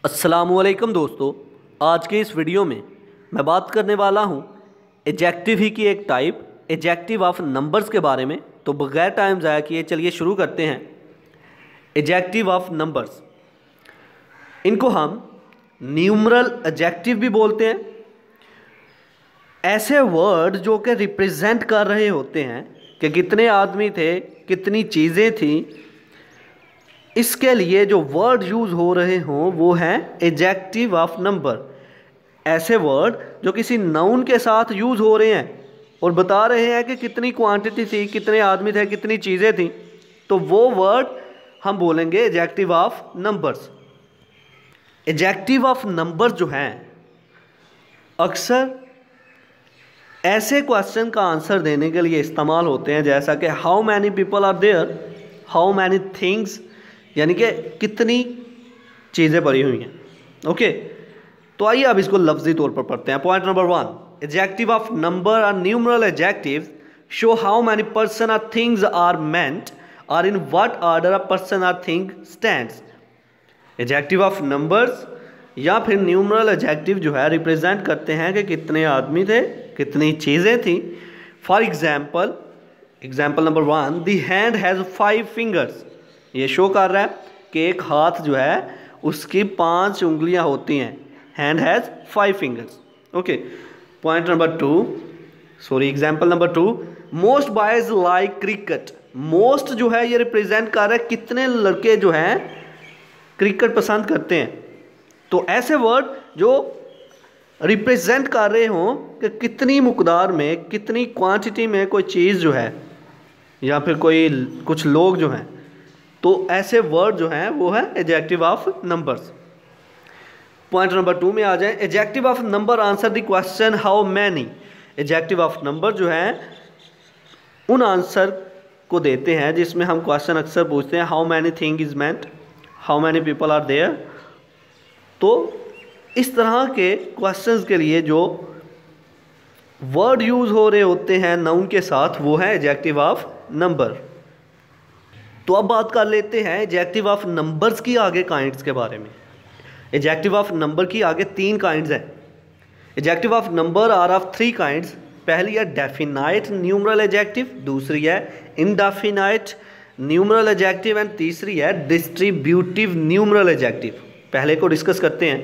अस्सलामुअलैकुम दोस्तों, आज के इस वीडियो में मैं बात करने वाला हूँ एडजेक्टिव ही की एक टाइप एडजेक्टिव ऑफ नंबर्स के बारे में। तो बगैर टाइम ज़ाया किए चलिए शुरू करते हैं। एडजेक्टिव ऑफ नंबर्स, इनको हम न्यूमरल एडजेक्टिव भी बोलते हैं। ऐसे वर्ड जो कि रिप्रेजेंट कर रहे होते हैं कि कितने आदमी थे, कितनी चीज़ें थीं, इसके लिए जो वर्ड यूज़ हो रहे हों वो हैं एडजेक्टिव ऑफ नंबर। ऐसे वर्ड जो किसी नाउन के साथ यूज़ हो रहे हैं और बता रहे हैं कि कितनी क्वांटिटी थी, कितने आदमी थे, कितनी चीज़ें थीं, तो वो वर्ड हम बोलेंगे adjective of numbers. Adjective of numbers जो हैं अक्सर ऐसे क्वेश्चन का आंसर देने के लिए इस्तेमाल होते हैं जैसा कि how many people are there, how many things, यानी कि कितनी चीज़ें भरी हुई हैं। ओके, तो आइए अब इसको लफ्जी तौर पर पढ़ते हैं। Point number 1, adjective of number or numeral adjectives show how many person or things are meant और in what order a person or thing stands. Adjective of numbers या फिर न्यूमरल एडजेक्टिव जो है रिप्रेजेंट करते हैं कि कितने आदमी थे, कितनी चीज़ें थी। For example number 1, the hand has 5 fingers. ये शो कर रहा है कि एक हाथ जो है उसकी 5 उंगलियां होती हैं। Hand has 5 fingers. Okay, point number 2, example number 2, most boys like cricket. Most जो है ये रिप्रेजेंट कर रहा है कितने लड़के जो हैं क्रिकेट पसंद करते हैं। तो ऐसे वर्ड जो रिप्रेजेंट कर रहे हों कि कितनी मुकदार में, कितनी क्वांटिटी में कोई चीज़ जो है या फिर कुछ लोग जो हैं, तो ऐसे वर्ड जो हैं वो है adjective of numbers. Point number 2 में आ जाए, adjective of number answer the question how many. Adjective of number जो है उन आंसर को देते हैं जिसमें हम क्वेश्चन अक्सर पूछते हैं how many thing is meant, how many people are there. तो इस तरह के क्वेश्चंस के लिए जो वर्ड यूज़ हो रहे होते हैं नाउन के साथ वो है एडजेक्टिव ऑफ नंबर। तो अब बात कर लेते हैं एडजेक्टिव ऑफ नंबर्स की आगे काइंड्स के बारे में। एडजेक्टिव ऑफ नंबर की आगे 3 काइंड्स हैं। Adjective of number are of 3 kinds. पहली है डेफिनाइट न्यूमरल एडजेक्टिव, दूसरी है इनडेफिनाइट न्यूमरल एडजेक्टिव एंड तीसरी है डिस्ट्रीब्यूटिव न्यूमरल एडजेक्टिव। पहले को डिस्कस करते हैं।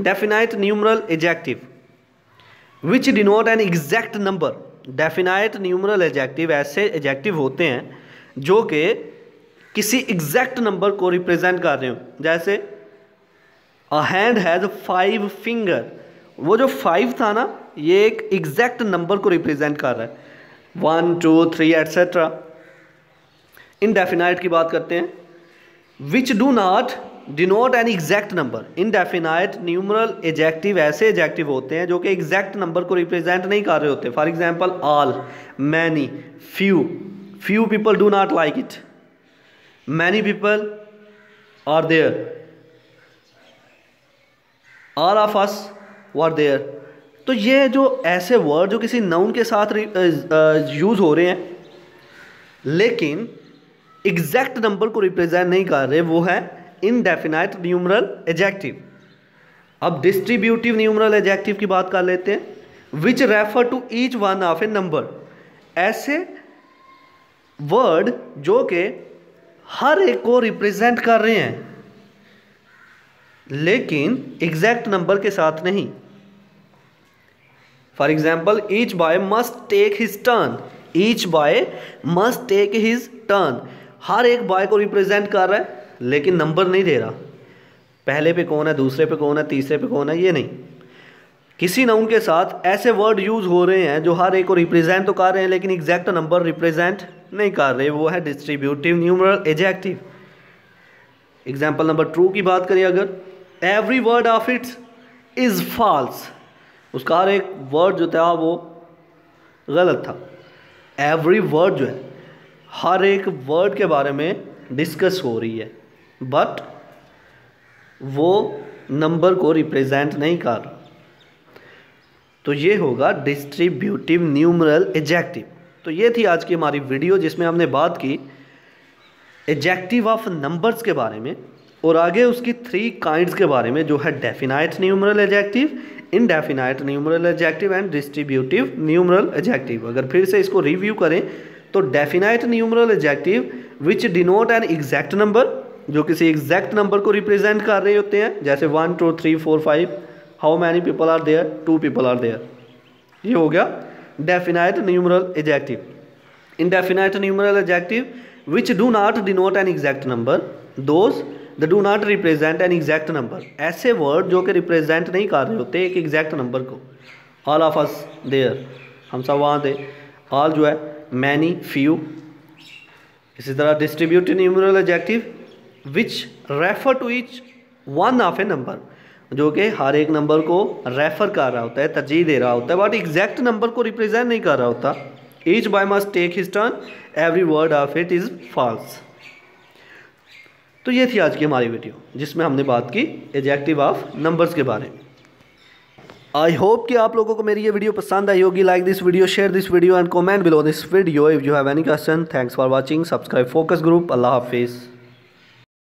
Definite numeral adjective which denote an exact number. Definite numeral adjective ऐसे एडजेक्टिव होते हैं जो कि किसी एग्जैक्ट नंबर को रिप्रेजेंट कर रहे हो। जैसे अ हैंड हैज़ 5 फिंगर, वो जो 5 था ना ये एक एग्जैक्ट नंबर को रिप्रेजेंट कर रहा है, 1 2 3 एट्सेट्रा। इनडेफिनाइट की बात करते हैं, विच do not denote an exact number. Indefinite numeral adjective ऐसे एडजेक्टिव होते हैं जो कि एग्जैक्ट नंबर को रिप्रेजेंट नहीं कर रहे होते। For example all, many, few people do not like it, many people are there, all of us were there। तो ये जो ऐसे वर्ड जो किसी नाउन के साथ यूज़ हो रहे हैं लेकिन एग्जैक्ट नंबर को रिप्रेजेंट नहीं कर रहे, वो है इनडेफिनाइट न्यूमरल एडजेक्टिव। अब डिस्ट्रीब्यूटिव न्यूमरल एडजेक्टिव की बात कर लेते हैं, which refer to each one of a number. ऐसे वर्ड जो कि हर एक को रिप्रेजेंट कर रहे हैं लेकिन एग्जैक्ट नंबर के साथ नहीं। For example each boy must take his turn. Each boy must take his turn, हर एक बॉय को रिप्रेजेंट कर रहा है लेकिन नंबर नहीं दे रहा, पहले पे कौन है, दूसरे पे कौन है, तीसरे पे कौन है, ये नहीं। किसी नाउन के साथ ऐसे वर्ड यूज़ हो रहे हैं जो हर एक को रिप्रेजेंट तो कर रहे हैं लेकिन एग्जैक्ट नंबर रिप्रेजेंट नहीं कर रहे, वो है distributive numeral adjective. Example number 2 की बात करें, अगर every word of its is false, उसका हर एक वर्ड जो था वो गलत था। एवरी वर्ड जो है हर एक वर्ड के बारे में डिस्कस हो रही है बट वो नंबर को रिप्रेजेंट नहीं कर रहा, तो ये होगा डिस्ट्रीब्यूटिव न्यूमरल एडजेक्टिव। तो ये थी आज की हमारी वीडियो जिसमें हमने बात की एडजेक्टिव ऑफ नंबर्स के बारे में। और आगे उसकी 3 काइंड्स के बारे में, जो है definite numeral adjective, indefinite numeral adjective and distributive numeral adjective. अगर फिर से इसको रिव्यू करें तो definite numeral adjective which denote an exact number, जो किसी एग्जैक्ट नंबर को रिप्रेजेंट कर रहे होते हैं, जैसे 1 2 3 4 5, how many people are there, 2 people are there. ये हो गया definite numeral adjective. Indefinite numeral adjective which do not denote an exact number, those the do not represent an exact number. ऐसे वर्ड जो कि रिप्रेजेंट नहीं कर रहे होते एक एग्जैक्ट नंबर को। ऑल ऑफ अस देयर, हम सब वहाँ थे। ऑल जो है मैनी, फ्यू। इसी तरह distributive numeral adjective which refer to each one of a number, जो कि हर एक नंबर को रेफर कर रहा होता है, तरजीह दे रहा होता है, बट एग्जैक्ट नंबर को रिप्रेजेंट नहीं कर रहा होता। Each boy must take his turn, every word of it is false. तो ये थी आज की हमारी वीडियो, जिसमें हमने बात की एडजेक्टिव ऑफ नंबर्स के बारे में। आई होप कि आप लोगों को मेरी ये वीडियो पसंद आई होगी। Like this video, share this video and comment below this video if you have any question. Thanks for watching. Subscribe focus group. अल्लाह हाफिज़।